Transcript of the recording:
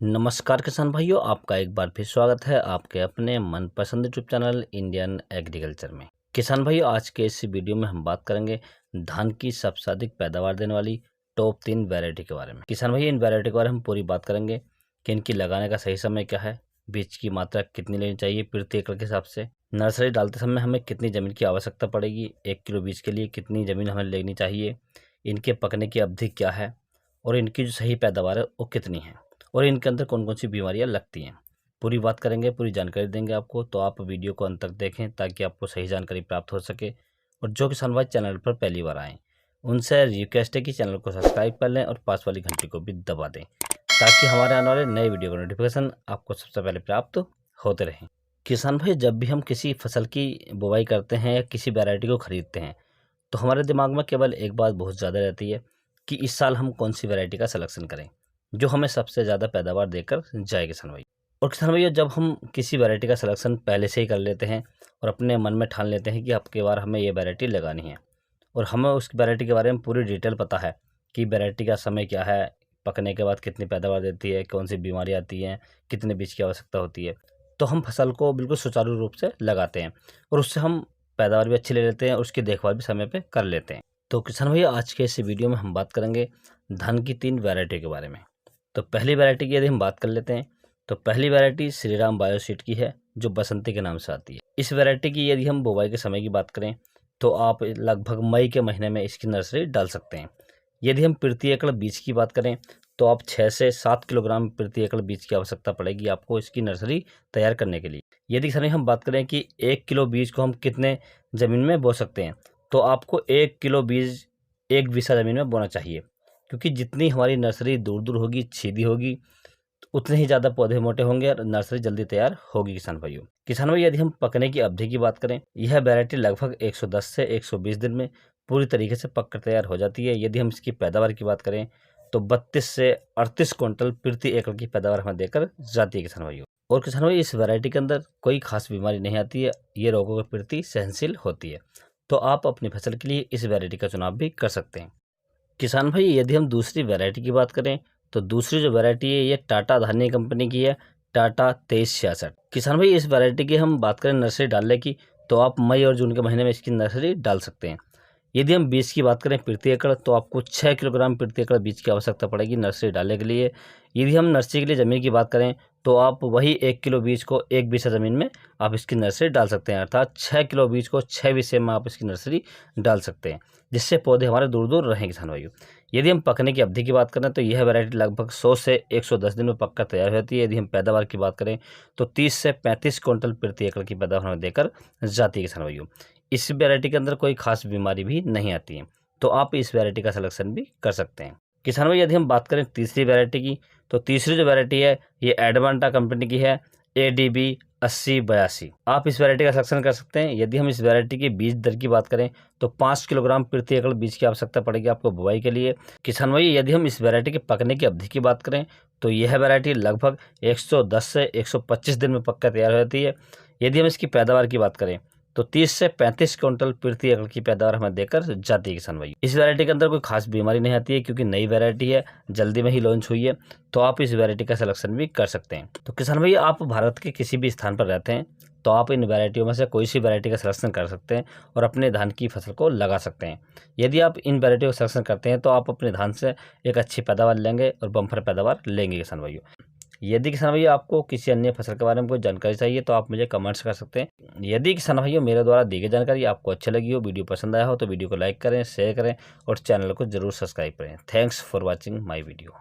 नमस्कार किसान भाइयों, आपका एक बार फिर स्वागत है आपके अपने मनपसंद यूट्यूब चैनल इंडियन एग्रीकल्चर में। किसान भाइयों, आज के इस वीडियो में हम बात करेंगे धान की सबसे अधिक पैदावार देने वाली टॉप 3 वैरायटी के बारे में। किसान भाइयों, इन वैरायटी के बारे में हम पूरी बात करेंगे कि इनकी लगाने का सही समय क्या है, बीज की मात्रा कितनी लेनी चाहिए प्रति एकड़ के हिसाब से, नर्सरी डालते समय हमें कितनी ज़मीन की आवश्यकता पड़ेगी, 1 किलो बीज के लिए कितनी ज़मीन हमें लेनी चाहिए, इनके पकने की अवधि क्या है और इनकी जो सही पैदावार है वो कितनी है और इनके अंदर कौन कौन सी बीमारियां लगती हैं। पूरी बात करेंगे, पूरी जानकारी देंगे आपको, तो आप वीडियो को अंत तक देखें ताकि आपको सही जानकारी प्राप्त हो सके। और जो किसान भाई चैनल पर पहली बार आएँ उनसे रिक्वेस्ट है कि चैनल को सब्सक्राइब कर लें और पास वाली घंटी को भी दबा दें ताकि हमारे आने वाले नए वीडियो का नोटिफिकेशन आपको सबसे पहले प्राप्त होते रहें। किसान भाई, जब भी हम किसी फसल की बुवाई करते हैं या किसी वैरायटी को खरीदते हैं तो हमारे दिमाग में केवल एक बात बहुत ज़्यादा रहती है कि इस साल हम कौन सी वैरायटी का सिलेक्शन करें जो हमें सबसे ज़्यादा पैदावार देकर जाए किसान भाई। और किसान भैया, जब हम किसी वैरायटी का सिलेक्शन पहले से ही कर लेते हैं और अपने मन में ठान लेते हैं कि अब की बार हमें ये वैरायटी लगानी है और हमें उस वैरायटी के बारे में पूरी डिटेल पता है कि वैरायटी का समय क्या है, पकने के बाद कितनी पैदावार देती है, कौन सी बीमारी आती है, कितने बीज की आवश्यकता होती है, तो हम फसल को बिल्कुल सुचारू रूप से लगाते हैं और उससे हम पैदावार भी अच्छी ले लेते हैं और उसकी देखभाल भी समय पे कर लेते हैं। तो किसान भैया, आज के इस वीडियो में हम बात करेंगे धान की 3 वैरायटी के बारे में। तो पहली वैरायटी की यदि हम बात कर लेते हैं तो पहली वैरायटी श्रीराम बायोसीड की है जो बसंती के नाम से आती है। इस वैरायटी की यदि हम बुवाई के समय की बात करें तो आप लगभग मई के महीने में इसकी नर्सरी डाल सकते हैं। यदि हम प्रति एकड़ बीज की बात करें तो आप 6 से 7 किलोग्राम प्रति एकड़ बीज की आवश्यकता पड़ेगी आपको इसकी नर्सरी तैयार करने के लिए। यदि किसान हम बात करें कि 1 किलो बीज को हम कितने ज़मीन में बो सकते हैं तो आपको 1 किलो बीज 1 बीसा ज़मीन में बोना चाहिए, क्योंकि जितनी हमारी नर्सरी दूर दूर होगी, सीधी होगी, उतने ही ज़्यादा पौधे मोटे होंगे और नर्सरी जल्दी तैयार होगी। किसान भाइयों, यदि हम पकने की अवधि की बात करें, यह वैरायटी लगभग 110 से 120 दिन में पूरी तरीके से पककर तैयार हो जाती है। यदि हम इसकी पैदावार की बात करें तो 32 से 38 क्विंटल प्रति एकड़ की पैदावार हमें देकर जाती है किसान भाइयों। और किसान भाई, इस वैरायटी के अंदर कोई खास बीमारी नहीं आती है, ये रोगों के प्रति सहनशील होती है, तो आप अपनी फसल के लिए इस वैरायटी का चुनाव भी कर सकते हैं। किसान भाई, यदि हम दूसरी वैरायटी की बात करें तो दूसरी जो वैरायटी है ये टाटा धान्य कंपनी की है, टाटा 2366। किसान भाई, इस वैरायटी की हम बात करें नर्सरी डालने की तो आप मई और जून के महीने में इसकी नर्सरी डाल सकते हैं। यदि हम बीज की बात करें प्रति एकड़ तो आपको 6 किलोग्राम प्रति एकड़ बीज की आवश्यकता पड़ेगी नर्सरी डालने के लिए। यदि हम नर्सरी के लिए ज़मीन की बात करें तो आप वही 1 किलो बीज को 1 बीसा ज़मीन में आप इसकी नर्सरी डाल सकते हैं, अर्थात 6 किलो बीज को 6 बीसे में आप इसकी नर्सरी डाल सकते हैं, जिससे पौधे हमारे दूर दूर रहें किसान भाइयों। यदि हम पकने की अवधि की बात करें तो यह वैरायटी लगभग 100 से 110 दिन में पककर तैयार हो जाती है। यदि हम पैदावार की बात करें तो 30 से 35 क्विंटल प्रति एकड़ की पैदावार हमें देकर जाती है किसान भाइयों। इस वैरायटी के अंदर कोई खास बीमारी भी नहीं आती है, तो आप इस वैरायटी का सिलेक्शन भी कर सकते हैं। किसान भाई, यदि हम बात करें तीसरी वैरायटी की तो तीसरी जो वैरायटी है ये एडवांटा कंपनी की है, ADB 8082। आप इस वैरायटी का सिलेक्शन कर सकते हैं। यदि हम इस वैरायटी की बीज दर की बात करें तो 5 किलोग्राम प्रति एकड़ बीज की आवश्यकता पड़ेगी आपको बुवाई के लिए। किसान भाई, यदि हम इस वैरायटी के पकने की अवधि की बात करें तो यह वैरायटी लगभग 110 से 125 दिन में पककर तैयार हो जाती है। यदि हम इसकी पैदावार की बात करें तो 30 से 35 क्विंटल प्रति एकड़ की पैदावार हमें देकर जाती है किसान भाई। इस वैरायटी के अंदर कोई खास बीमारी नहीं आती है क्योंकि नई वैरायटी है, जल्दी में ही लॉन्च हुई है, तो आप इस वैरायटी का सिलेक्शन भी कर सकते हैं। तो किसान भाई, आप भारत के किसी भी स्थान पर रहते हैं तो आप इन वैरायटियों में से कोई सी वैरायटी का सिलेक्शन कर सकते हैं और अपने धान की फसल को लगा सकते हैं। यदि आप इन वैरायटियों का सिलेक्शन करते हैं तो आप अपने धान से एक अच्छी पैदावार लेंगे और बम्पर पैदावार लेंगे किसान भाइयों। यदि किसान भाइयों आपको किसी अन्य फसल के बारे में कोई जानकारी चाहिए तो आप मुझे कमेंट्स कर सकते हैं। यदि किसान भाइयों मेरे द्वारा दी गई जानकारी आपको अच्छी लगी हो, वीडियो पसंद आया हो तो वीडियो को लाइक करें, शेयर करें और चैनल को जरूर सब्सक्राइब करें। Thanks for watching my video.